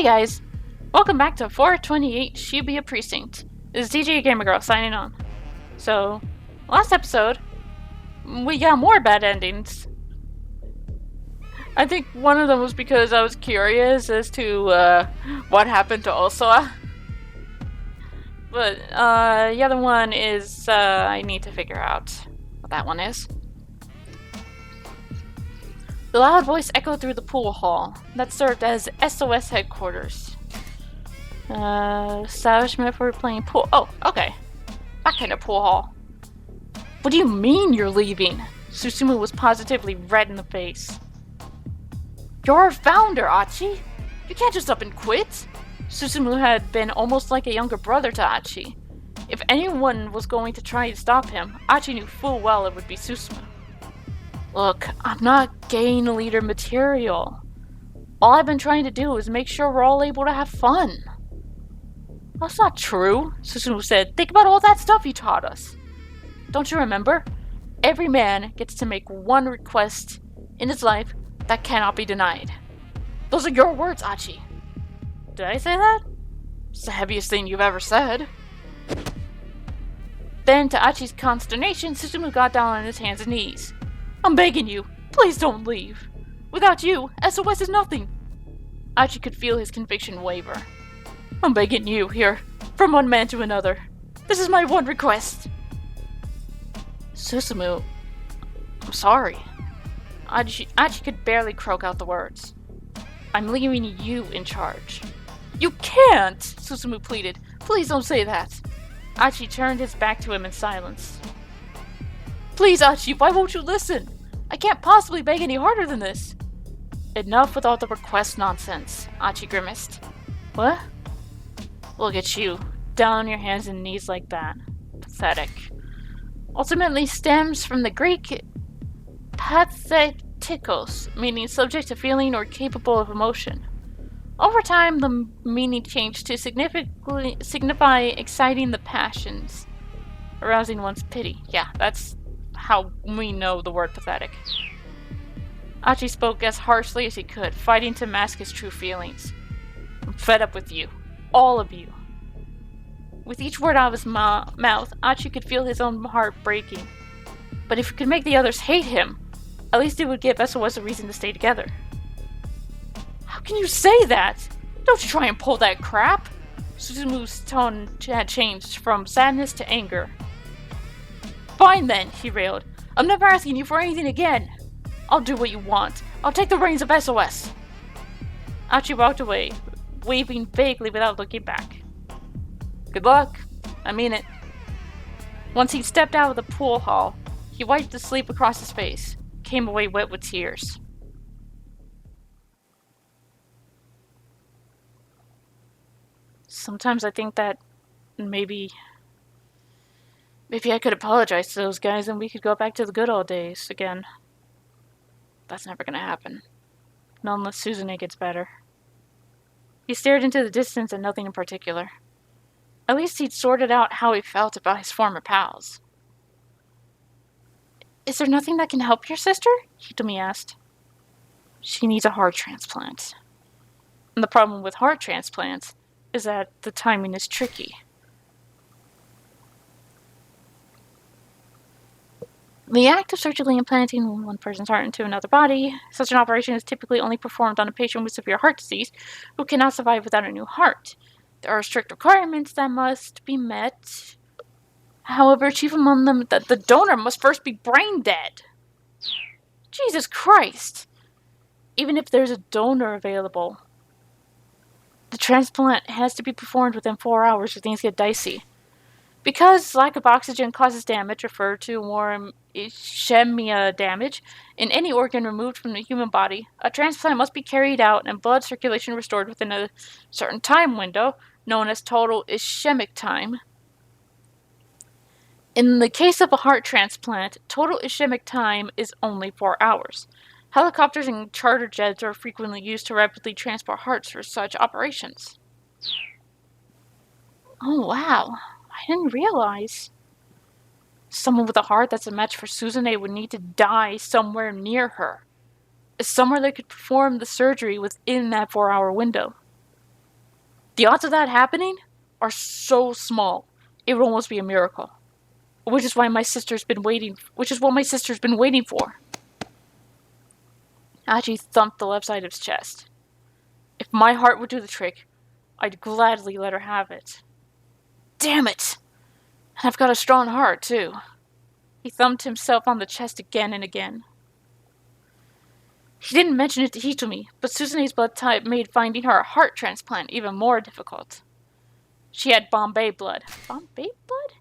guys, welcome back to 428 Shibuya Precinct. This is TJ Gamer Girl signing on. So, last episode, we got more bad endings. I think one of them was because I was curious as to what happened to Osawa. But the other one is I need to figure out what that one is. The loud voice echoed through the pool hall that served as SOS headquarters. Establishment for playing pool. Oh, okay. That kind of pool hall. What do you mean you're leaving? Susumu was positively red in the face. You're our founder, Achi. You can't just up and quit. Susumu had been almost like a younger brother to Achi. If anyone was going to try to stop him, Achi knew full well it would be Susumu. Look, I'm not gain leader material. All I've been trying to do is make sure we're all able to have fun. That's not true, Susumu said. Think about all that stuff you taught us. Don't you remember? Every man gets to make one request in his life that cannot be denied. Those are your words, Achi. Did I say that? It's the heaviest thing you've ever said. Then, to Achi's consternation, Susumu got down on his hands and knees. I'm begging you, please don't leave. Without you, SOS is nothing. Achi could feel his conviction waver. I'm begging you here, from one man to another. This is my one request. Susumu, I'm sorry. Achi could barely croak out the words. I'm leaving you in charge. You can't, Susumu pleaded. Please don't say that. Achi turned his back to him in silence. Please, Achi, why won't you listen? I can't possibly beg any harder than this. Enough with all the request nonsense, Achi grimaced. What? Look at you, down on your hands and knees like that. Pathetic. Ultimately stems from the Greek pathetikos, meaning subject to feeling or capable of emotion. Over time, the meaning changed to signify exciting the passions, arousing one's pity. Yeah, that's how we know the word pathetic. Achi spoke as harshly as he could, fighting to mask his true feelings. I'm fed up with you. All of you. With each word out of his mouth, Achi could feel his own heart breaking. But if he could make the others hate him, at least it would give SOS a reason to stay together. How can you say that? Don't you try and pull that crap! Susumu's tone had changed from sadness to anger. Fine then, he railed. I'm never asking you for anything again. I'll do what you want. I'll take the reins of SOS. Achi walked away, waving vaguely without looking back. Good luck. I mean it. Once he stepped out of the pool hall, he wiped the sleep across his face, came away wet with tears. Sometimes I think that maybe I could apologize to those guys and we could go back to the good old days again. That's never gonna happen. Not unless Suzune gets better. He stared into the distance at nothing in particular. At least he'd sorted out how he felt about his former pals. Is there nothing that can help your sister? Hitomi asked. She needs a heart transplant. And the problem with heart transplants is that the timing is tricky. The act of surgically implanting one person's heart into another body, such an operation is typically only performed on a patient with severe heart disease who cannot survive without a new heart. There are strict requirements that must be met. However, chief among them that the donor must first be brain dead. Jesus Christ! Even if there's a donor available, the transplant has to be performed within 4 hours or things get dicey. Because lack of oxygen causes damage, referred to more ischemia damage, in any organ removed from the human body, a transplant must be carried out and blood circulation restored within a certain time window, known as total ischemic time. In the case of a heart transplant, total ischemic time is only 4 hours. Helicopters and charter jets are frequently used to rapidly transport hearts for such operations. Oh, wow. I didn't realize. Someone with a heart that's a match for Suzune would need to die somewhere near her. Somewhere that could perform the surgery within that 4-hour window. The odds of that happening are so small, it would almost be a miracle. Which is what my sister's been waiting for. Achi thumped the left side of his chest. If my heart would do the trick, I'd gladly let her have it. Damn it! I've got a strong heart, too. He thumped himself on the chest again and again. He didn't mention it to Hitomi, but Suzune's blood type made finding her a heart transplant even more difficult. She had Bombay blood. Bombay blood?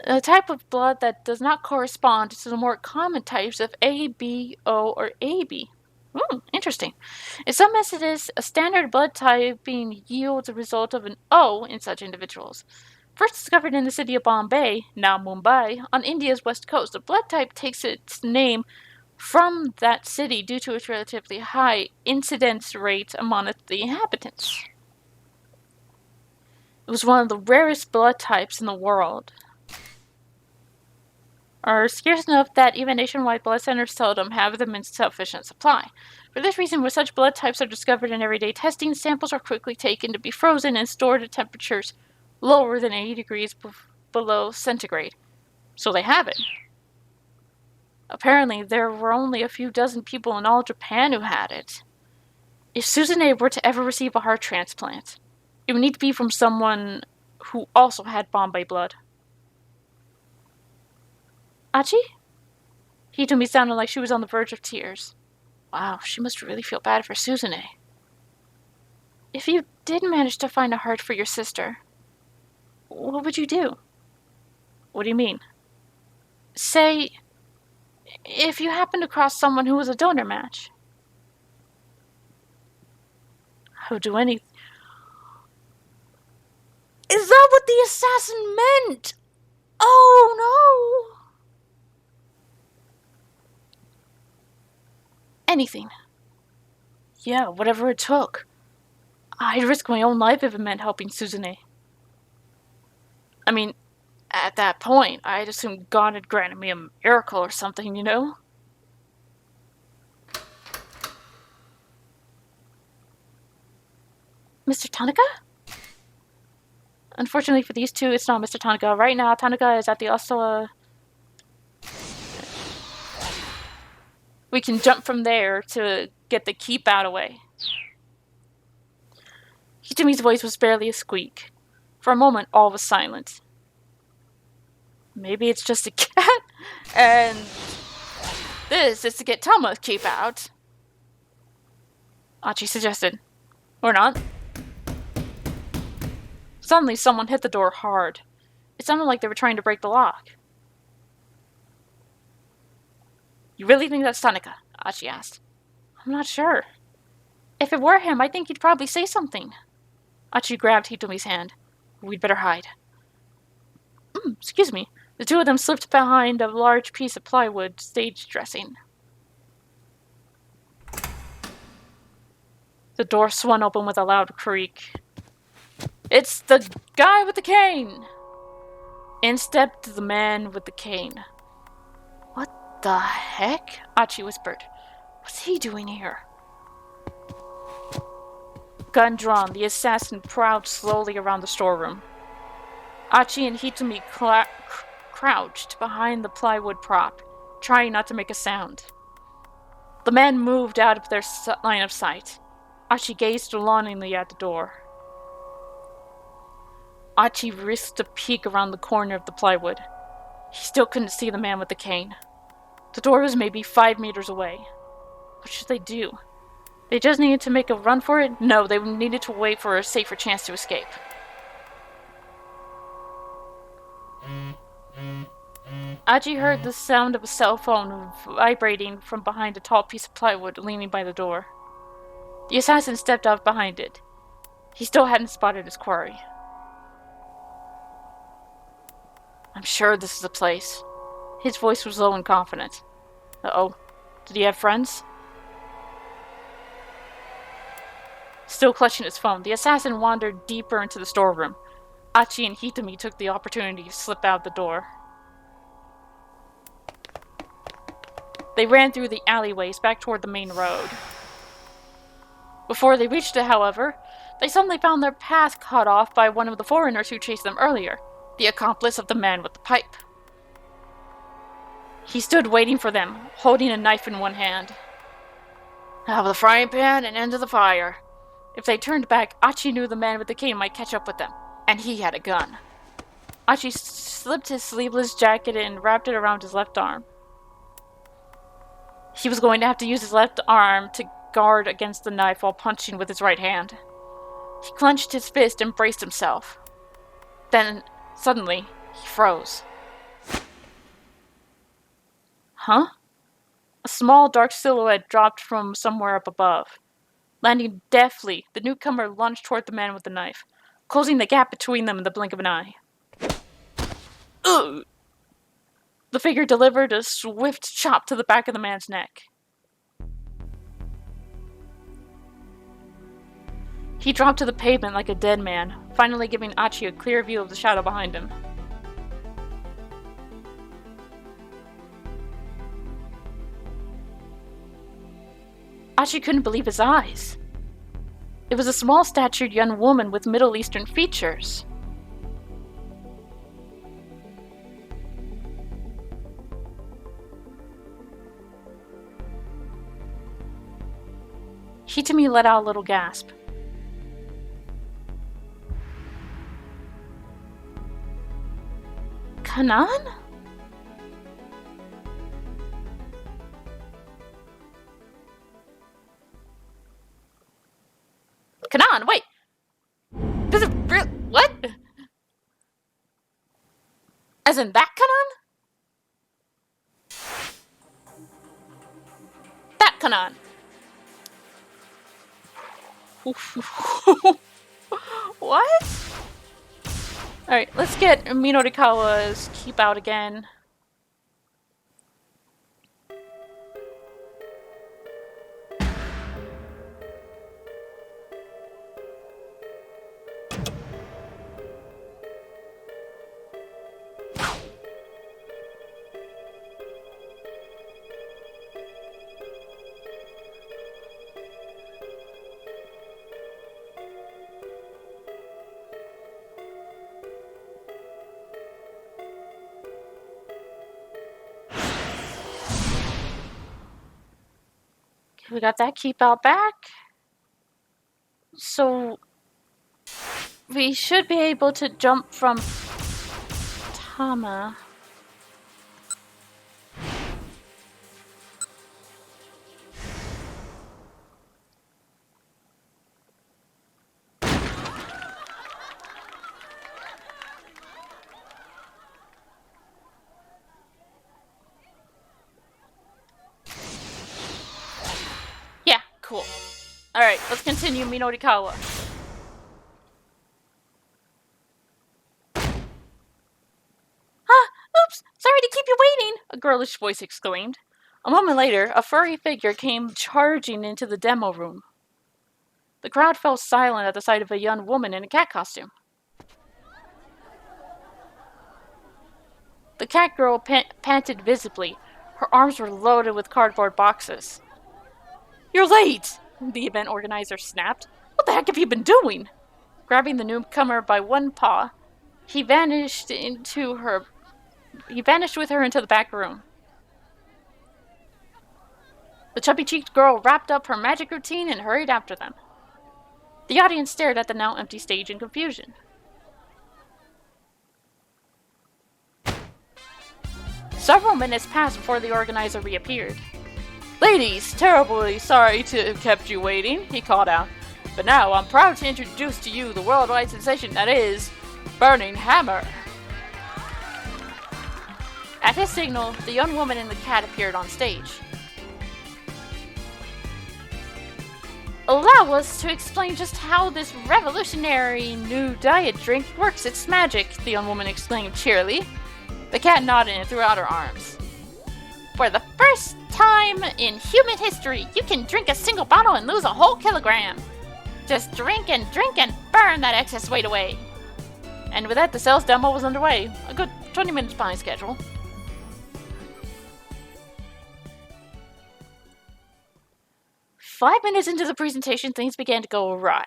A type of blood that does not correspond to the more common types of A, B, O, or AB. Interesting. In some instances, a standard blood typing yields a result of an O in such individuals. First discovered in the city of Bombay, now Mumbai, on India's west coast, the blood type takes its name from that city due to its relatively high incidence rate among the inhabitants. It was one of the rarest blood types in the world. Are scarce enough that even nationwide blood centers seldom have them in sufficient supply. For this reason, when such blood types are discovered in everyday testing, samples are quickly taken to be frozen and stored at temperatures lower than 80 degrees below centigrade. So they have it. Apparently, there were only a few dozen people in all Japan who had it. If Suzune were to ever receive a heart transplant, it would need to be from someone who also had Bombay blood. Achi? Hitomi sounded like she was on the verge of tears. Wow, she must really feel bad for Suzune. If you did manage to find a heart for your sister, what would you do? What do you mean? Say, if you happened across someone who was a donor match. I would do anything. Is that what the assassin meant? Oh no! Anything. Yeah, whatever it took. I'd risk my own life if it meant helping Suzune. I mean, at that point, I'd assume God had granted me a miracle or something, you know? Mr. Tanaka? Unfortunately for these two, it's not Mr. Tanaka. Right now, Tanaka is at the Osawa. We can jump from there to get the keep out away. Hitomi's voice was barely a squeak. For a moment, all was silent. Maybe it's just a cat, and this is to get Toma's keep out. Achi suggested. Or not. Suddenly, someone hit the door hard. It sounded like they were trying to break the lock. You really think that's Tanaka? Achi asked. I'm not sure. If it were him, I think he'd probably say something. Achi grabbed Hitomi's hand. We'd better hide. Excuse me. The two of them slipped behind a large piece of plywood stage dressing. The door swung open with a loud creak. It's the guy with the cane! In stepped the man with the cane. What the heck? Achi whispered. What's he doing here? Gun drawn, the assassin prowled slowly around the storeroom. Achi and Hitomi crouched behind the plywood prop, trying not to make a sound. The man moved out of their line of sight. Achi gazed longingly at the door. Achi risked a peek around the corner of the plywood. He still couldn't see the man with the cane. The door was maybe 5 meters away. What should they do? They just needed to make a run for it? No, they needed to wait for a safer chance to escape. Achi heard the sound of a cell phone vibrating from behind a tall piece of plywood leaning by the door. The assassin stepped out behind it. He still hadn't spotted his quarry. I'm sure this is the place. His voice was low and confident. Uh-oh. Did he have friends? Still clutching his phone, the assassin wandered deeper into the storeroom. Achi and Hitomi took the opportunity to slip out the door. They ran through the alleyways back toward the main road. Before they reached it, however, They suddenly found their path cut off by one of the foreigners who chased them earlier, the accomplice of the man with the pipe. He stood waiting for them, holding a knife in one hand. Out of the frying pan and into the fire. If they turned back, Achi knew the man with the cane might catch up with them, and he had a gun. Achi slipped his sleeveless jacket and wrapped it around his left arm. He was going to have to use his left arm to guard against the knife while punching with his right hand. He clenched his fist and braced himself. Then, suddenly, he froze. Huh? A small, dark silhouette dropped from somewhere up above. Landing deftly, the newcomer lunged toward the man with the knife, closing the gap between them in the blink of an eye. Ugh! The figure delivered a swift chop to the back of the man's neck. He dropped to the pavement like a dead man, finally giving Achi a clear view of the shadow behind him. Achi couldn't believe his eyes. It was a small-statured young woman with Middle Eastern features. Hitami let out a little gasp. Canaan? Canaan, wait! This is real. What? As in that Canaan? That Canaan. What? Alright, let's get Minorikawa's keep out again. We got that keep out back. So we should be able to jump from Tama. Yeah, cool. Alright, let's continue Minorikawa. Oops! Sorry to keep you waiting! A girlish voice exclaimed. A moment later, a furry figure came charging into the demo room. The crowd fell silent at the sight of a young woman in a cat costume. The cat girl panted visibly. Her arms were loaded with cardboard boxes. You're late! The event organizer snapped. What the heck have you been doing? Grabbing the newcomer by one paw, he vanished with her into the back room. The chubby-cheeked girl wrapped up her magic routine and hurried after them. The audience stared at the now empty stage in confusion. Several minutes passed before the organizer reappeared. Ladies, terribly sorry to have kept you waiting, he called out. But now I'm proud to introduce to you the worldwide sensation that is Burning Hammer. At his signal, the young woman and the cat appeared on stage. Allow us to explain just how this revolutionary new diet drink works its magic, the young woman exclaimed cheerily. The cat nodded and threw out her arms. For the first time in human history, you can drink a single bottle and lose a whole kilogram. Just drink and burn that excess weight away. And with that, the sales demo was underway, a good 20 minutes behind schedule. Five minutes into the presentation, things began to go awry.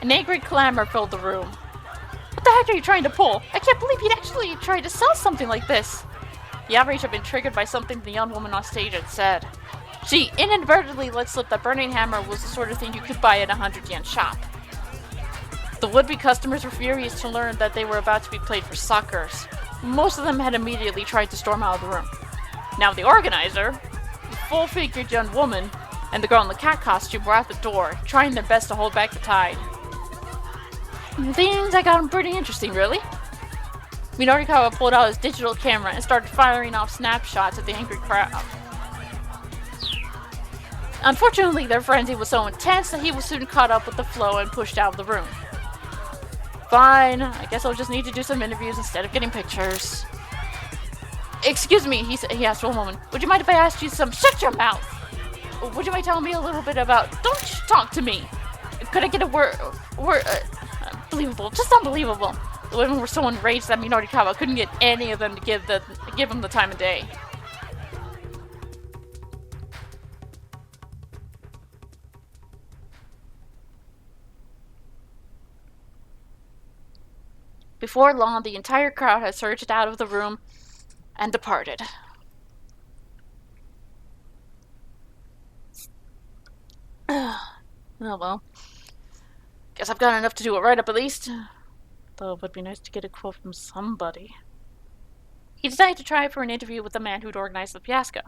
An angry clamor filled the room. What the heck are you trying to pull? I can't believe you'd actually try to sell something like this. The outrage had been triggered by something the young woman on stage had said. She inadvertently let slip that burning hammer was the sort of thing you could buy at a 100-yen shop. The would-be customers were furious to learn that they were about to be played for suckers. Most of them had immediately tried to storm out of the room. Now the organizer, the full-figured young woman, and the girl in the cat costume were at the door, trying their best to hold back the tide. Things that got them pretty interesting, really. Minorikawa pulled out his digital camera and started firing off snapshots of the angry crowd. Unfortunately, their frenzy was so intense that he was soon caught up with the flow and pushed out of the room. Fine, I guess I'll just need to do some interviews instead of getting pictures. Excuse me, he asked one woman. Would you mind if I asked you some— Shut your mouth! Would you mind telling me a little bit about— Don't talk to me! Could I get a word, unbelievable, just unbelievable. The women were so enraged that Minorikawa couldn't get any of them to give him the time of day. Before long, the entire crowd had surged out of the room and departed. Oh well. Guess I've got enough to do a write-up at least. Though it would be nice to get a quote from somebody. He decided to try for an interview with the man who'd organized the fiasco.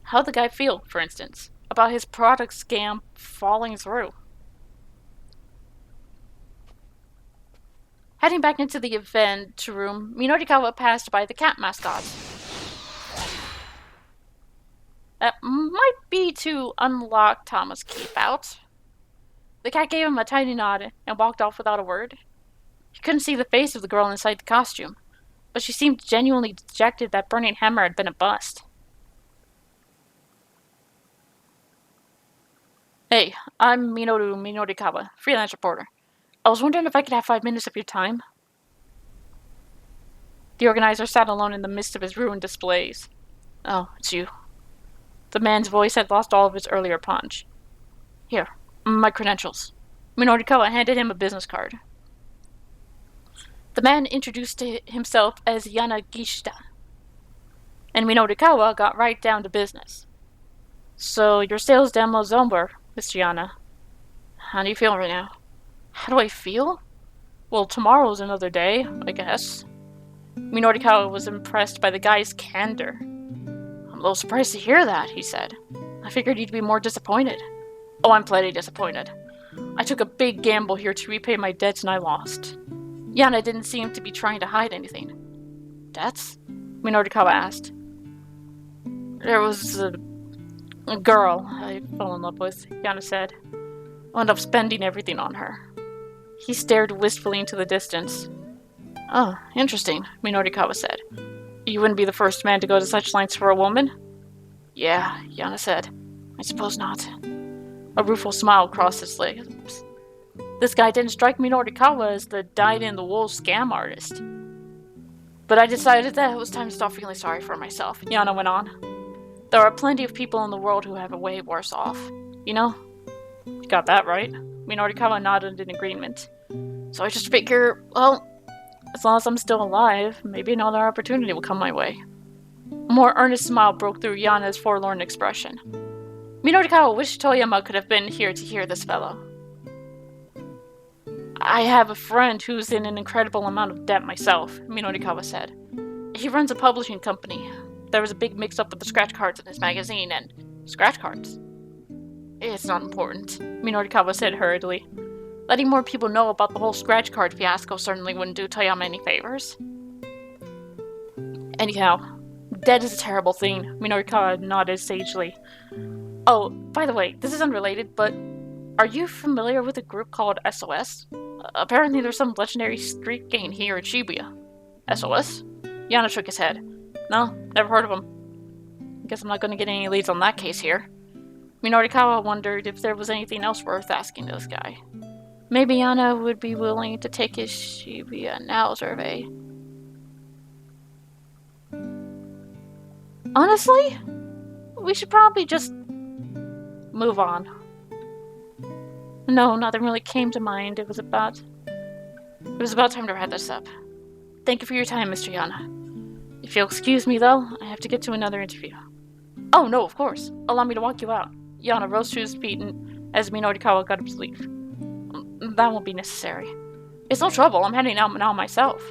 How'd the guy feel, for instance, about his product scam falling through? Heading back into the event room, Minorikawa passed by the cat mascot. That might be to unlock Tama's keep out. The cat gave him a tiny nod and walked off without a word. He couldn't see the face of the girl inside the costume, but she seemed genuinely dejected that burning hammer had been a bust. Hey, I'm Minoru Minorikawa, freelance reporter. I was wondering if I could have 5 minutes of your time. The organizer sat alone in the midst of his ruined displays. Oh, it's you. The man's voice had lost all of its earlier punch. Here, my credentials. Minorikawa handed him a business card. The man introduced himself as Yana Gishita, and Minorikawa got right down to business. So, your sales demo's over, Mr. Yana. How do you feel right now? How do I feel? Well, tomorrow's another day, I guess. Minorikawa was impressed by the guy's candor. I'm a little surprised to hear that, he said. I figured you'd be more disappointed. Oh, I'm plenty disappointed. I took a big gamble here to repay my debts and I lost. Yana didn't seem to be trying to hide anything. Debts? Minorikawa asked. There was a girl I fell in love with, Yana said. I wound up spending everything on her. He stared wistfully into the distance. Oh, interesting, Minorikawa said. You wouldn't be the first man to go to such lengths for a woman? Yeah, Yana said. I suppose not. A rueful smile crossed his lips. This guy didn't strike Minorikawa as the dyed-in-the-wool scam artist. But I decided that it was time to stop feeling sorry for myself, Yana went on. There are plenty of people in the world who have it way worse off. You know? You got that right. Minorikawa nodded in agreement. So I just figure, well, as long as I'm still alive, maybe another opportunity will come my way. A more earnest smile broke through Yana's forlorn expression. Minorikawa wished Toyama could have been here to hear this fellow. I have a friend who's in an incredible amount of debt myself, Minorikawa said. He runs a publishing company. There was a big mix-up with the scratch cards in his magazine, and— Scratch cards? It's not important, Minorikawa said hurriedly. Letting more people know about the whole scratch card fiasco certainly wouldn't do Toyama any favors. Anyhow, debt is a terrible thing, Minorikawa nodded sagely. Oh, by the way, this is unrelated, but are you familiar with a group called SOS? Apparently there's some legendary street gang here in Shibuya. SOS? Yana shook his head. No, never heard of them. Guess I'm not going to get any leads on that case here. Minorikawa wondered if there was anything else worth asking this guy. Maybe Yana would be willing to take his Shibuya Now survey. Honestly, we should probably just move on. No, nothing really came to mind. It was about time to wrap this up. Thank you for your time, Mr. Yana. If you'll excuse me, though, I have to get to another interview. Oh, no, of course. Allow me to walk you out. Yana rose to his feet and as Minorikawa got up to leave. That won't be necessary. It's no trouble. I'm heading out now myself.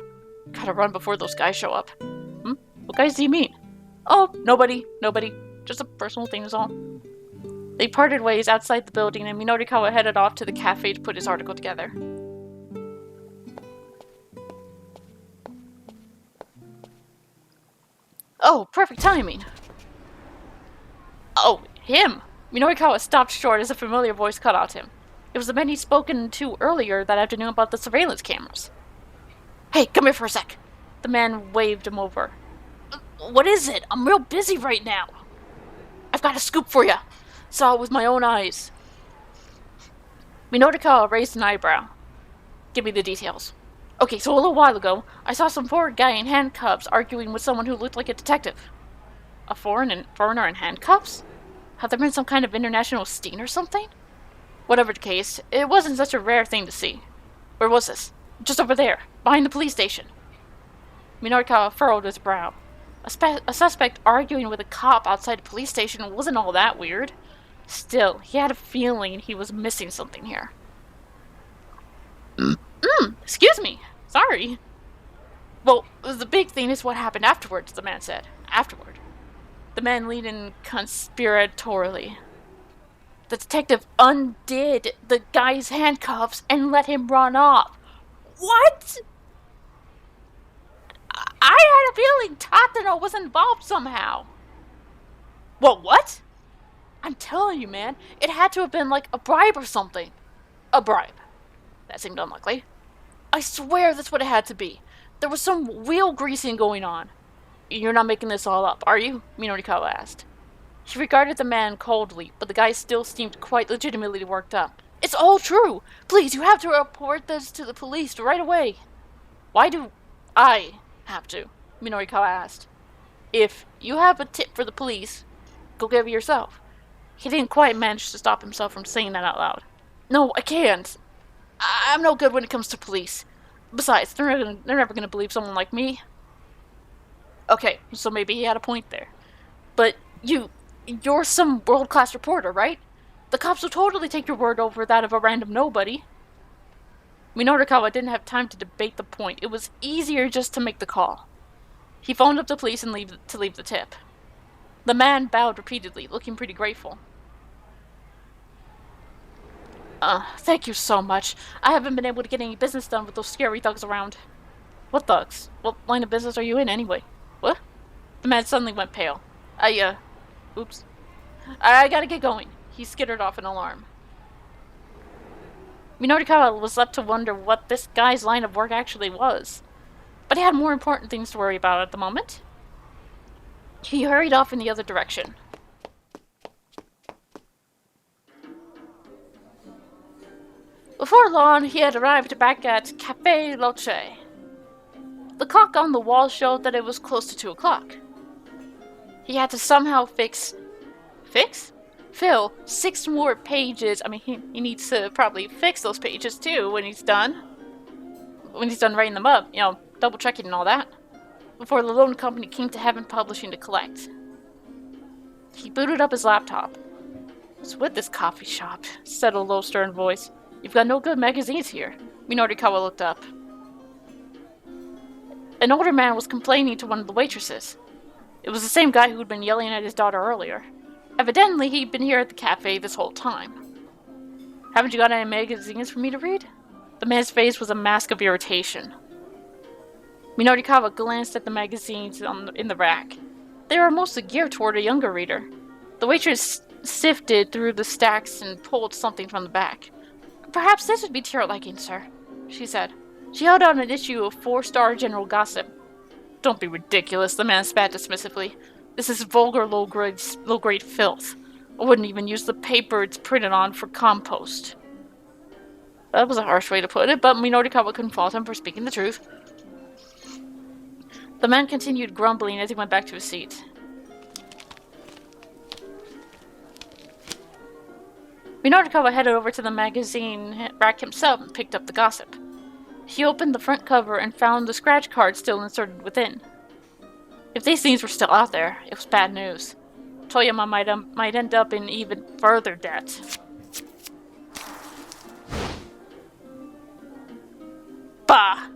Gotta run before those guys show up. What guys do you mean? Oh, nobody. Just a personal thing is all. They parted ways outside the building and Minorikawa headed off to the cafe to put his article together. Oh, perfect timing. Oh, him! Minorikawa stopped short as a familiar voice cut out him. It was the man he'd spoken to earlier that afternoon about the surveillance cameras. Hey, come here for a sec. The man waved him over. What is it? I'm real busy right now. I've got a scoop for you. Saw it with my own eyes. Minorikawa raised an eyebrow. Give me the details. Okay, so a little while ago, I saw some foreign guy in handcuffs arguing with someone who looked like a detective. A foreigner in handcuffs? Had there been some kind of international sting or something? Whatever the case, it wasn't such a rare thing to see. Where was this? Just over there, behind the police station. Minorikawa furrowed his brow. A suspect arguing with a cop outside a police station wasn't all that weird. Still, he had a feeling he was missing something here. Excuse me. Sorry. Well, the big thing is what happened afterwards, the man said. Afterward. The man leaned in conspiratorially. The detective undid the guy's handcuffs and let him run off. What? I had a feeling Tatano was involved somehow. Well, what? I'm telling you, man, it had to have been like a bribe or something. A bribe. That seemed unlikely. I swear that's what it had to be. There was some wheel greasing going on. You're not making this all up, are you? Minorikawa asked. He regarded the man coldly, but the guy still seemed quite legitimately worked up. It's all true! Please, you have to report this to the police right away. Why do I have to? Minorikawa asked. If you have a tip for the police, go give it yourself. He didn't quite manage to stop himself from saying that out loud. No, I can't. I'm no good when it comes to police. Besides, they're never gonna believe someone like me. Okay, so maybe he had a point there. But you're some world-class reporter, right? The cops will totally take your word over that of a random nobody. Minorikawa didn't have time to debate the point. It was easier just to make the call. He phoned up the police and leave the tip. The man bowed repeatedly, looking pretty grateful. Thank you so much. I haven't been able to get any business done with those scary thugs around. What thugs? What line of business are you in, anyway? What? The man suddenly went pale. Oops. I gotta get going. He skittered off in alarm. Minorikawa was left to wonder what this guy's line of work actually was. But he had more important things to worry about at the moment. He hurried off in the other direction. Before long, he had arrived back at Café Loche. The clock on the wall showed that it was close to 2 o'clock. He had to somehow fill 6 more pages. I mean, he needs to probably fix those pages too when he's done. When he's done writing them up, double checking and all that. Before the loan company came to Heaven Publishing to collect. He booted up his laptop. What's with this coffee shop? Said a low, stern voice. You've got no good magazines here. Minorikawa looked up. An older man was complaining to one of the waitresses. It was the same guy who'd been yelling at his daughter earlier. Evidently, he'd been here at the cafe this whole time. Haven't you got any magazines for me to read? The man's face was a mask of irritation. Minorikawa glanced at the magazines in the rack. They were mostly geared toward a younger reader. The waitress sifted through the stacks and pulled something from the back. Perhaps this would be to your liking, sir, she said. She held out an issue of 4-star general gossip. Don't be ridiculous, the man spat dismissively. This is vulgar low-grade filth. I wouldn't even use the paper it's printed on for compost. That was a harsh way to put it, but Minorikawa couldn't fault him for speaking the truth. The man continued grumbling as he went back to his seat. Minordikawa headed over to the magazine rack himself and picked up the gossip. He opened the front cover and found the scratch card still inserted within. If these things were still out there, it was bad news. Toyama might end up in even further debt. Bah!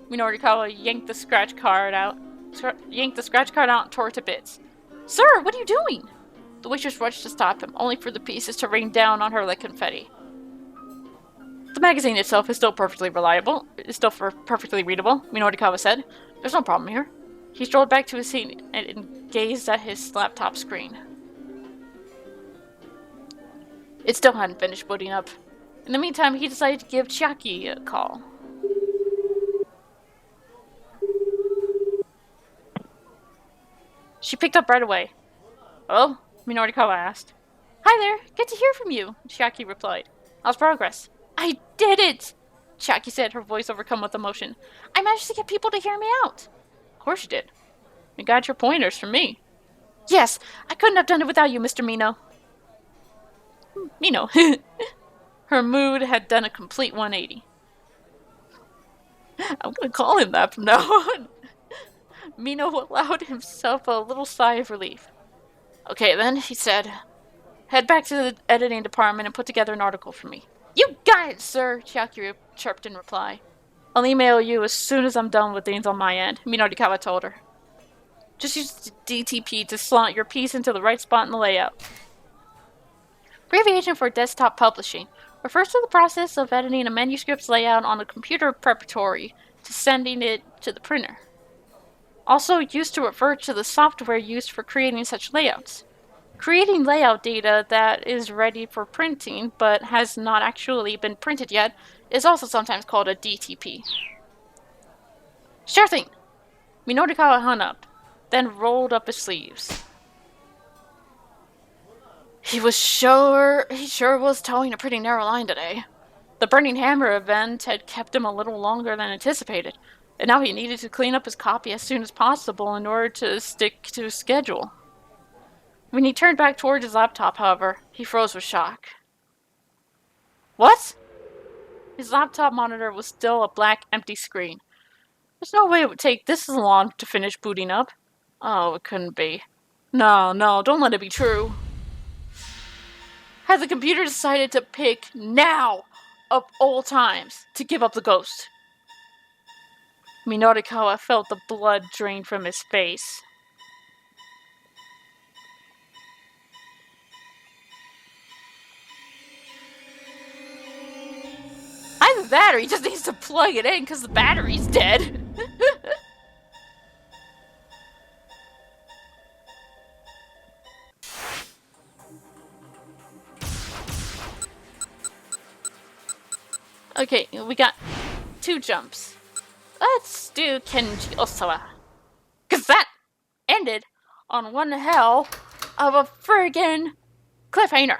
Minorikawa yanked the scratch card out and tore it to bits. Sir, what are you doing? The waitress rushed to stop him, only for the pieces to rain down on her like confetti. The magazine itself is still perfectly readable, Minorikawa said. There's no problem here. He strolled back to his seat and gazed at his laptop screen. It still hadn't finished booting up. In the meantime, he decided to give Chiaki a call. She picked up right away. Hello? Minorikawa asked. Hi there, good to hear from you, Chiaki replied. How's progress? I did it! Chiaki said, her voice overcome with emotion. I managed to get people to hear me out. Of course you did. You got your pointers from me. Yes, I couldn't have done it without you, Mr. Mino. Mino. Her mood had done a complete 180. I'm gonna call him that from now on. Mino allowed himself a little sigh of relief. Okay then, he said. Head back to the editing department and put together an article for me. You got it, sir, Chiaki chirped in reply. I'll email you as soon as I'm done with things on my end, Minorikawa told her. Just use DTP to slot your piece into the right spot in the layout. Abbreviation for desktop publishing refers to the process of editing a manuscript's layout on a computer preparatory to sending it to the printer. Also used to refer to the software used for creating such layouts. Creating layout data that is ready for printing but has not actually been printed yet is also sometimes called a DTP. Sure thing! Minorikawa hung up, then rolled up his sleeves. He sure was towing a pretty narrow line today. The Burning Hammer event had kept him a little longer than anticipated, and now he needed to clean up his copy as soon as possible in order to stick to his schedule. When he turned back towards his laptop, however, he froze with shock. What? His laptop monitor was still a black, empty screen. There's no way it would take this long to finish booting up. Oh, it couldn't be. No, don't let it be true. Had the computer decided to pick now, of all times, to give up the ghost? Minorikawa felt the blood drain from his face. Either that or he just needs to plug it in because the battery's dead. Okay, we got 2 jumps. Let's do Kenji Osawa. Cause that ended on one hell of a friggin' cliffhanger.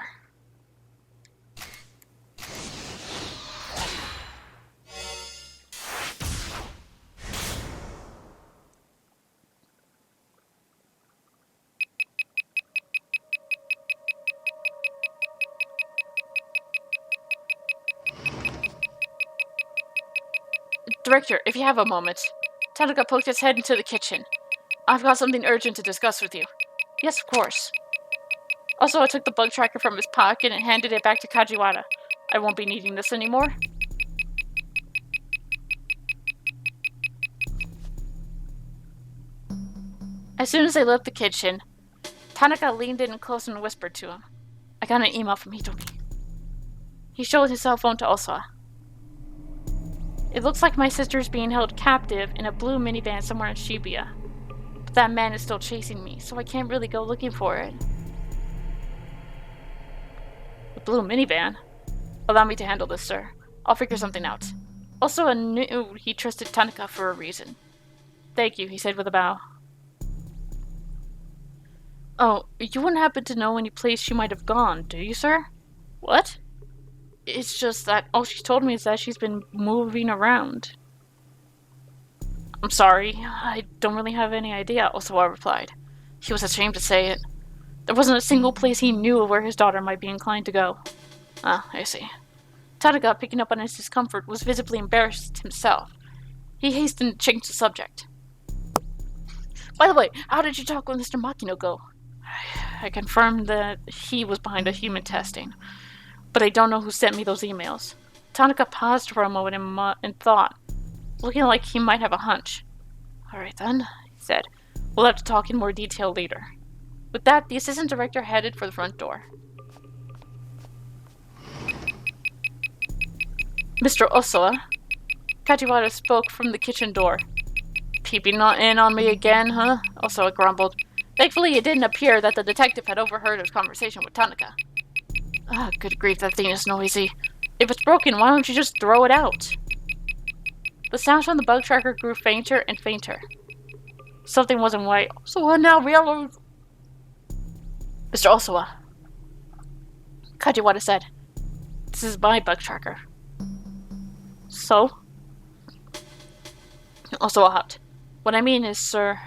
Director, if you have a moment. Tanaka poked his head into the kitchen. I've got something urgent to discuss with you. Yes, of course. Also, I took the bug tracker from his pocket and handed it back to Kajiwara. I won't be needing this anymore. As soon as they left the kitchen, Tanaka leaned in close and whispered to him. I got an email from Hitomi. He showed his cell phone to Osawa. It looks like my sister is being held captive in a blue minivan somewhere in Shibuya. But that man is still chasing me, so I can't really go looking for it. The blue minivan? Allow me to handle this, sir. I'll figure something out. Also, I knew he trusted Tanaka for a reason. Thank you, he said with a bow. Oh, you wouldn't happen to know any place she might have gone, do you, sir? What? It's just that all she told me is that she's been moving around. I'm sorry, I don't really have any idea, Osawa replied. He was ashamed to say it. There wasn't a single place he knew of where his daughter might be inclined to go. Ah, I see. Tanaka, picking up on his discomfort, was visibly embarrassed himself. He hastened to change the subject. By the way, how did you talk with Mr. Makino go? I confirmed that he was behind the human testing, but I don't know who sent me those emails. Tanaka paused for a moment in thought, looking like he might have a hunch. Alright then, he said. We'll have to talk in more detail later. With that, the assistant director headed for the front door. Mr. Osoa, Kajiwara spoke from the kitchen door. Peeping in on me again, huh? Osoa grumbled. Thankfully, it didn't appear that the detective had overheard his conversation with Tanaka. Ah, good grief, that thing is noisy. If it's broken, why don't you just throw it out? The sounds from the bug tracker grew fainter and fainter. Something wasn't right. Osoa now realized... Mr. Osoa, Kajiwara said. This is my bug tracker. So? Osoa hopped. What I mean is, sir,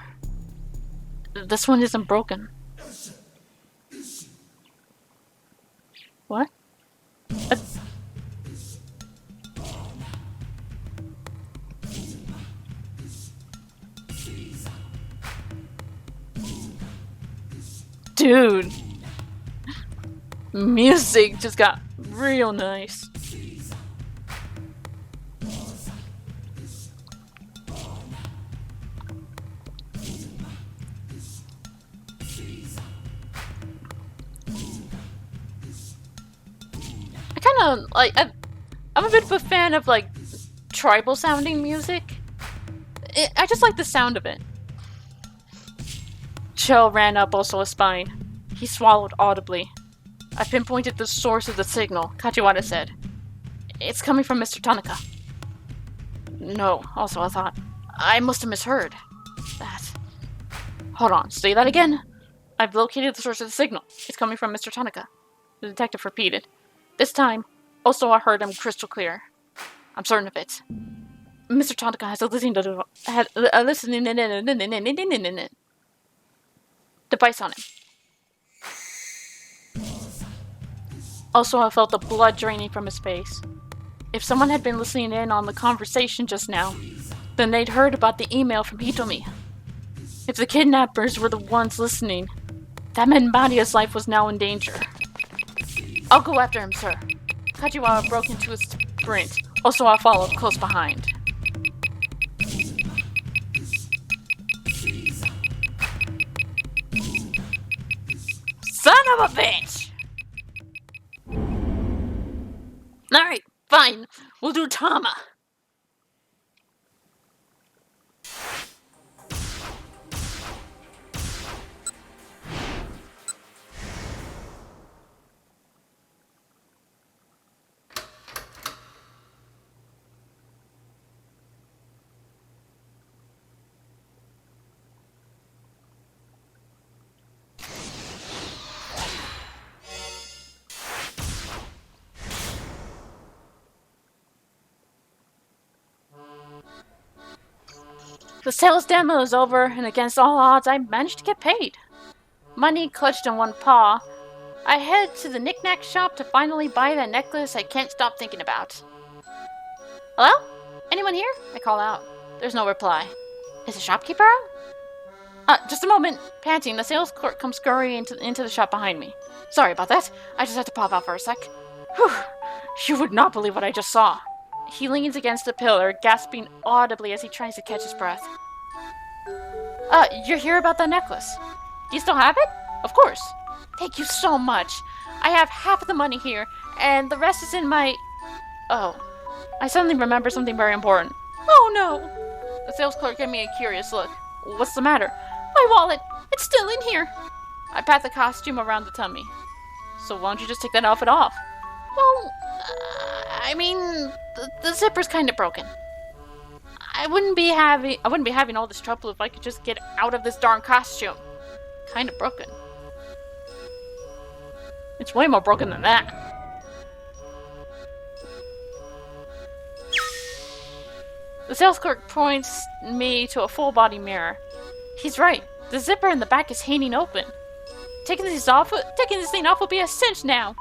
this one isn't broken. What? Dude! Music just got real nice. I'm a bit of a fan of like tribal sounding music. I just like the sound of it. Chill ran up Osoa's spine. He swallowed audibly. I pinpointed the source of the signal, Kajiwara said. It's coming from Mr. Tanaka. No, also I thought. I must have misheard. That. Hold on, say that again. I've located the source of the signal. It's coming from Mr. Tanaka. The detective repeated. This time, Osoa heard him crystal clear. I'm certain of it. Mr. Tanaka has a listening device on him. Osoa felt the blood draining from his face. If someone had been listening in on the conversation just now, then they'd heard about the email from Hitomi. If the kidnappers were the ones listening, that meant Maria's life was now in danger. I'll go after him, sir. Kajiwara broke into a sprint. Osoa followed close behind. Son of a bitch! Alright, fine. We'll do Tama. The sales demo is over, and against all odds, I managed to get paid. Money clutched in one paw, I head to the knick-knack shop to finally buy that necklace I can't stop thinking about. Hello? Anyone here? I call out. There's no reply. Is the shopkeeper out? Just a moment. Panting, the sales clerk comes scurrying into the shop behind me. Sorry about that. I just had to pop out for a sec. Whew. You would not believe what I just saw. He leans against the pillar, gasping audibly as he tries to catch his breath. You're here about that necklace. Do you still have it? Of course. Thank you so much. I have half of the money here, and the rest is in my... Oh. I suddenly remember something very important. Oh no! The sales clerk gave me a curious look. What's the matter? My wallet! It's still in here! I pat the costume around the tummy. So why don't you just take that outfit off? Well, I mean, the zipper's kind of broken. I wouldn't be having all this trouble if I could just get out of this darn costume. Kind of broken. It's way more broken than that. The sales clerk points me to a full-body mirror. He's right. The zipper in the back is hanging open. Taking this thing off will be a cinch now.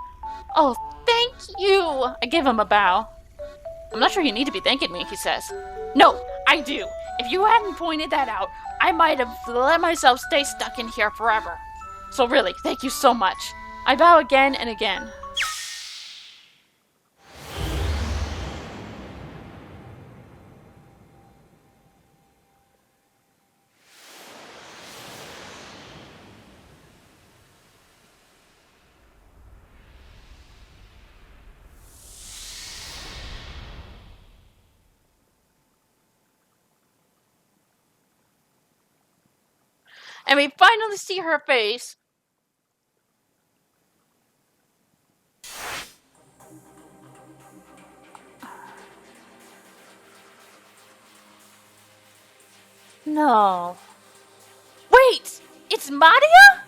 Oh, thank you! I give him a bow. I'm not sure you need to be thanking me, he says. No, I do. If you hadn't pointed that out, I might have let myself stay stuck in here forever. So really, thank you so much. I bow again and again. And we finally see her face. No. Wait! It's Maria?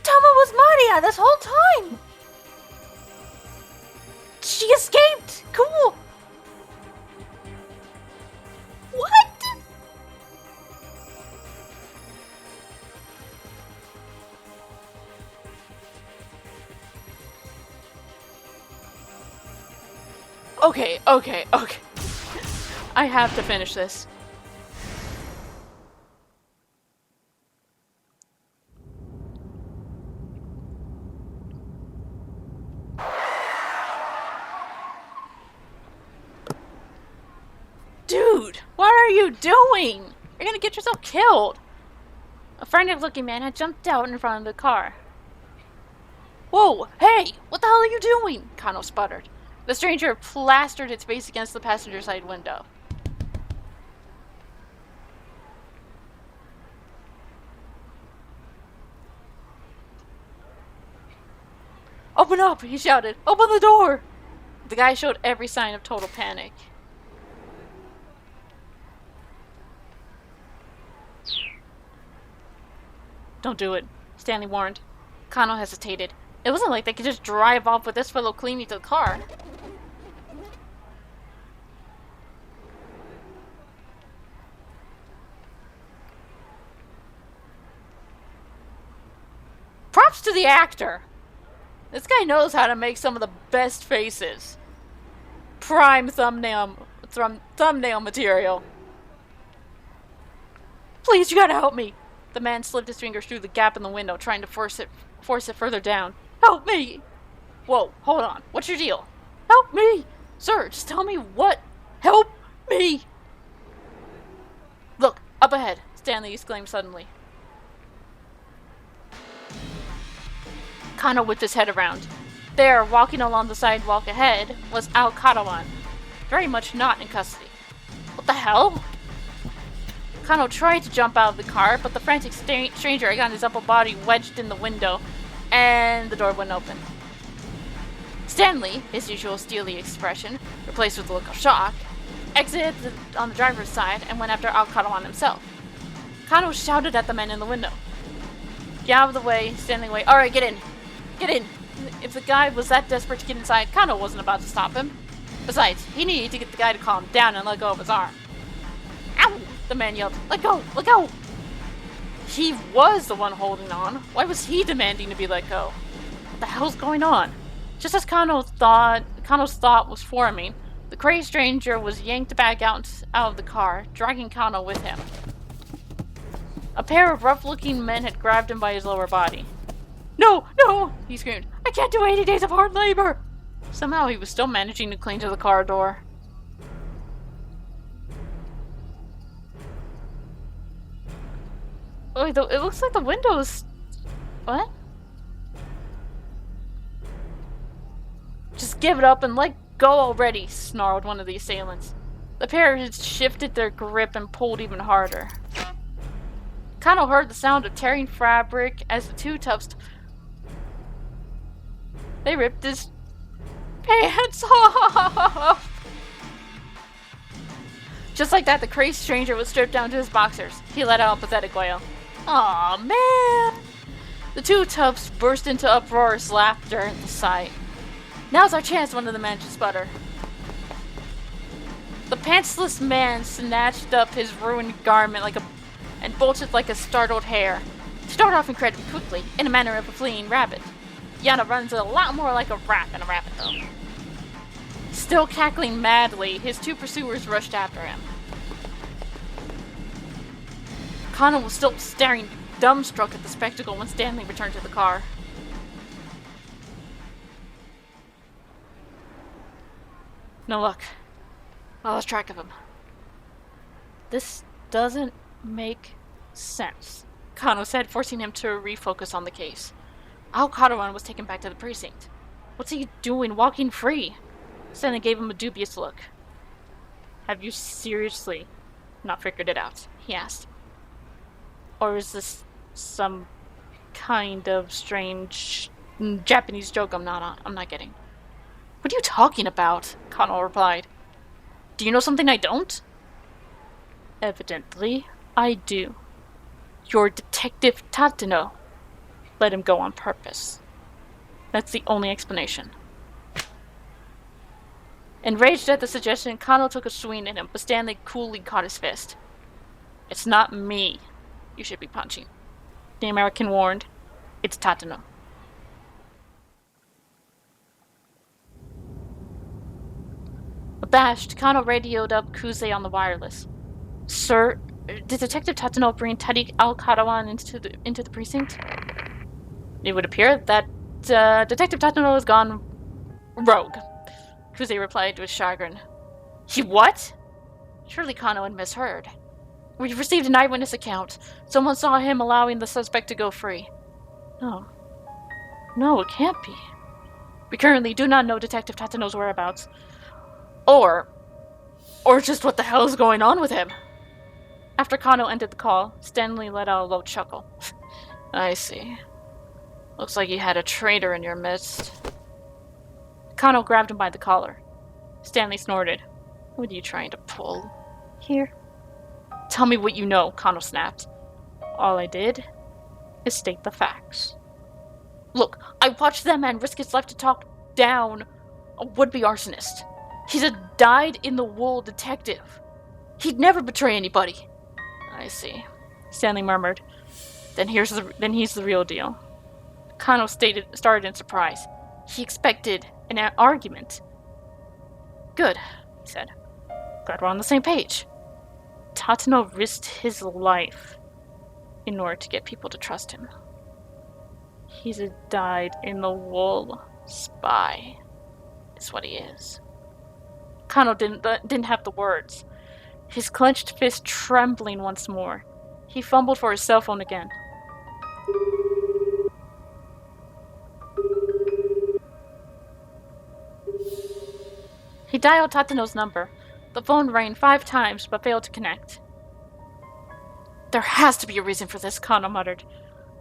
Tama was Maria this whole time! She escaped! Cool! What? Okay. I have to finish this. Dude, what are you doing? You're gonna get yourself killed. A frantic-looking man had jumped out in front of the car. Whoa, hey, what the hell are you doing? Kano sputtered. The stranger plastered its face against the passenger side window. Open up, he shouted. Open the door! The guy showed every sign of total panic. Don't do it, Stanley warned. Kano hesitated. It wasn't like they could just drive off with this fellow clinging to the car. Props to the actor. This guy knows how to make some of the best faces. Prime thumbnail material. Please, you gotta help me. The man slipped his fingers through the gap in the window, trying to force it further down. Help me! Whoa, hold on. What's your deal? Help me! Sir, just tell me what. Help me! Look, up ahead, Stanley exclaimed suddenly. Kano whipped his head around. There, walking along the sidewalk ahead, was Al Katawan, very much not in custody. What the hell? Kano tried to jump out of the car, but the frantic stranger got his upper body wedged in the window, and the door wouldn't open. Stanley, his usual steely expression, replaced with a look of shock, exited on the driver's side and went after Al Katawan himself. Kano shouted at the men in the window. Get out of the way, Stanley wait. Alright, get in. Get in. If the guy was that desperate to get inside, Kano wasn't about to stop him. Besides, he needed to get the guy to calm down and let go of his arm. Ow! The man yelled. Let go! Let go! He was the one holding on. Why was he demanding to be let go? What the hell's going on? Just as Kano's thought was forming, the crazed stranger was yanked back out of the car, dragging Kano with him. A pair of rough-looking men had grabbed him by his lower body. No! No! He screamed. I can't do 80 days of hard labor! Somehow he was still managing to cling to the car door. Oh, wait, it looks like the windows... What? Just give it up and let go already, snarled one of the assailants. The pair had shifted their grip and pulled even harder. Kano heard the sound of tearing fabric as the two toughs... They ripped his pants off! Just like that, the crazed stranger was stripped down to his boxers. He let out a pathetic wail. Aw, man! The two toughs burst into uproarious laughter at the sight. Now's our chance, one of the men should sputter. The pantsless man snatched up his ruined garment and bolted like a startled hare. He started off incredibly quickly, in a manner of a fleeing rabbit. Yana runs a lot more like a rat than a rabbit, though. Still cackling madly, his two pursuers rushed after him. Canaan was still staring dumbstruck at the spectacle when Stanley returned to the car. No luck. I lost track of him. This doesn't make sense, Kano said, forcing him to refocus on the case. Al-Qadwan was taken back to the precinct. What's he doing walking free? Stanley gave him a dubious look. Have you seriously not figured it out? He asked. Or is this some kind of strange Japanese joke I'm not getting? What are you talking about? Kano replied. Do you know something I don't? Evidently, I do. Your detective Tateno let him go on purpose. That's the only explanation. Enraged at the suggestion, Kano took a swing at him, but Stanley coolly caught his fist. It's not me you should be punching, the American warned. It's Tateno. Abashed, Kano radioed up Kuze on the wireless. Sir, did Detective Tateno bring Teddy Al-Qadwan into the precinct? It would appear that Detective Tateno has gone rogue, Kuze replied with chagrin. He what? Surely Kano had misheard. We've received an eyewitness account. Someone saw him allowing the suspect to go free. No, it can't be. We currently do not know Detective Tateno's whereabouts. Or just what the hell is going on with him? After Kano ended the call, Stanley let out a low chuckle. I see. Looks like you had a traitor in your midst. Kano grabbed him by the collar. Stanley snorted. What are you trying to pull here? Tell me what you know, Kano snapped. All I did is state the facts. Look, I watched that man risk his life to talk down a would-be arsonist. He's a dyed-in-the-wool detective. He'd never betray anybody. I see, Stanley murmured. Then he's the real deal. Kano started in surprise. He expected an argument. Good, he said. Glad we're on the same page. Tateno risked his life in order to get people to trust him. He's a dyed-in-the-wool spy, is what he is. Kano didn't have the words. His clenched fist trembling once more. He fumbled for his cell phone again. He dialed Tateno's number. The phone rang 5 times, but failed to connect. There has to be a reason for this, Kano muttered.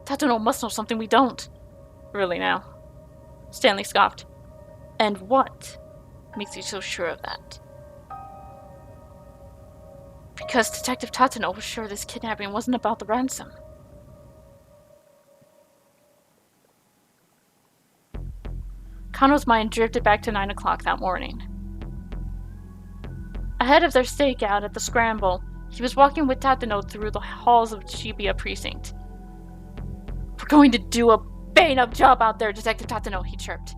Tateno must know something we don't. Really now? Stanley scoffed. And what makes you so sure of that? Because Detective Tateno was sure this kidnapping wasn't about the ransom. Kano's mind drifted back to 9 o'clock that morning. Ahead of their stakeout at the Scramble, he was walking with Tateno through the halls of Shibuya Precinct. We're going to do a bang-up job out there, Detective Tateno, he chirped.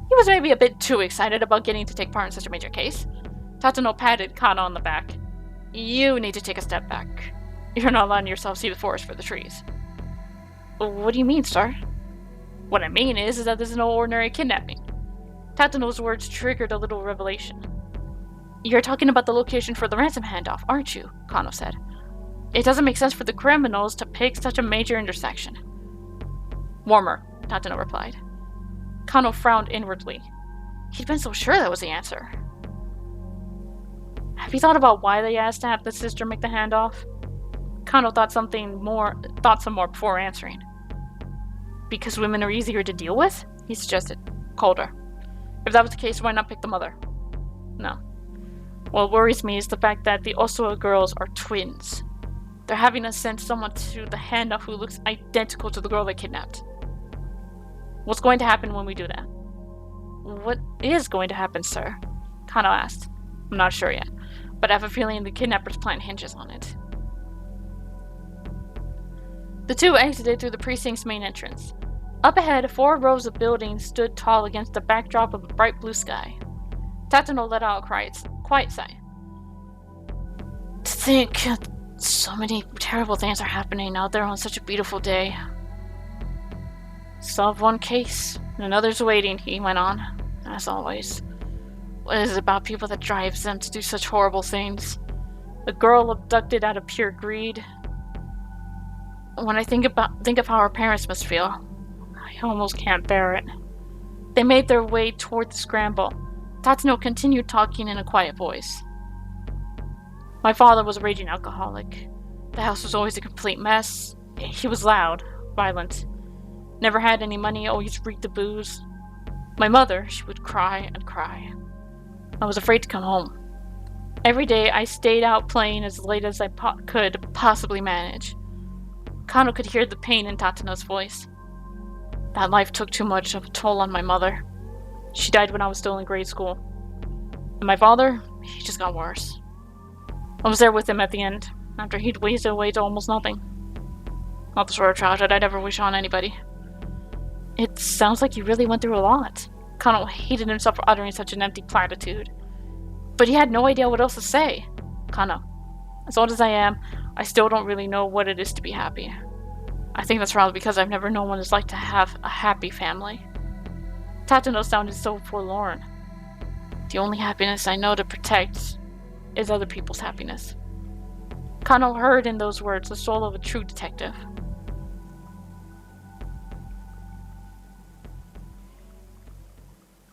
He was maybe a bit too excited about getting to take part in such a major case. Tateno patted Kano on the back. You need to take a step back. You're not letting yourself see the forest for the trees. What do you mean, sir? What I mean is that this is no ordinary kidnapping. Tateno's words triggered a little revelation. You're talking about the location for the ransom handoff, aren't you? Kano said. It doesn't make sense for the criminals to pick such a major intersection. Warmer, Tateno replied. Kano frowned inwardly. He'd been so sure that was the answer. Have you thought about why they asked to have the sister make the handoff? Kano thought some more before answering. Because women are easier to deal with? He suggested, colder. If that was the case, why not pick the mother? No. What worries me is the fact that the Osawa girls are twins. They're having us send someone to the Hana who looks identical to the girl they kidnapped. What's going to happen when we do that? What is going to happen, sir? Kano asked. I'm not sure yet, but I have a feeling the kidnapper's plan hinges on it. The two exited through the precinct's main entrance. Up ahead, 4 rows of buildings stood tall against the backdrop of a bright blue sky. Tatsuno let out a quiet sigh. To think so many terrible things are happening out there on such a beautiful day. Solve one case, and another's waiting, he went on. As always. What is it about people that drives them to do such horrible things? A girl abducted out of pure greed. When I think of how our parents must feel, I almost can't bear it. They made their way toward the scramble. Tatsuno continued talking in a quiet voice. My father was a raging alcoholic. The house was always a complete mess. He was loud, violent. Never had any money, always reeked of booze. My mother, she would cry and cry. I was afraid to come home. Every day I stayed out playing as late as I could possibly manage. Kano could hear the pain in Tatsuno's voice. That life took too much of a toll on my mother. She died when I was still in grade school. And my father, he just got worse. I was there with him at the end, after he'd wasted away to almost nothing. Not the sort of childhood I'd ever wish on anybody. It sounds like you really went through a lot. Kano hated himself for uttering such an empty platitude. But he had no idea what else to say. Kano, as old as I am, I still don't really know what it is to be happy. I think that's probably because I've never known what it's like to have a happy family. Tatsuno sounded so forlorn. The only happiness I know to protect is other people's happiness. Kano heard in those words the soul of a true detective.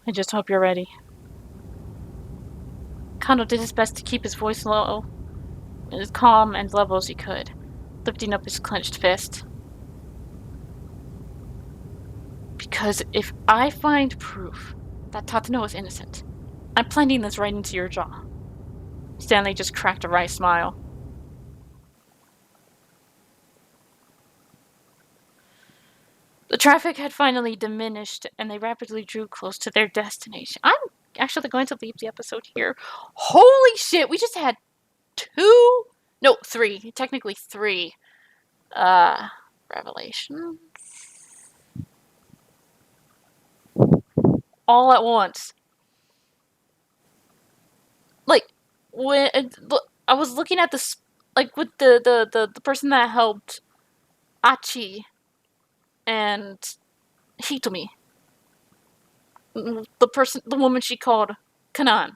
I just hope you're ready. Kano did his best to keep his voice low, as calm and level as he could, lifting up his clenched fist. Because if I find proof that Tatsuno is innocent, I'm planting this right into your jaw. Stanley just cracked a wry smile. The traffic had finally diminished, and they rapidly drew close to their destination. I'm actually going to leave the episode here. Holy shit, we just had 3, technically 3, revelations. All at once. Like, when I was looking at this, like, with the person that helped Achi and Hitomi. The woman she called Canaan.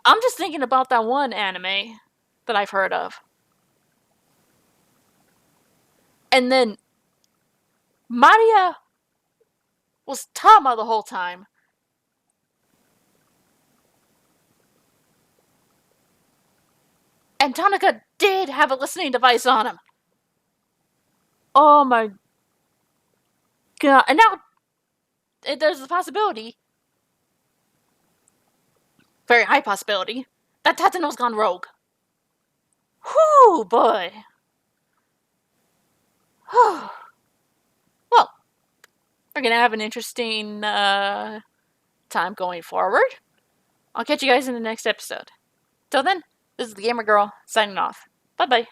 I'm just thinking about that one anime that I've heard of. And then Maria was Tama the whole time. And Tanaka did have a listening device on him. Oh my god. And now there's a possibility, very high possibility, that Tatsuno's gone rogue. Whew, boy. Well, we're gonna have an interesting time going forward. I'll catch you guys in the next episode. Till then, this is the Gamer Girl signing off. Bye bye.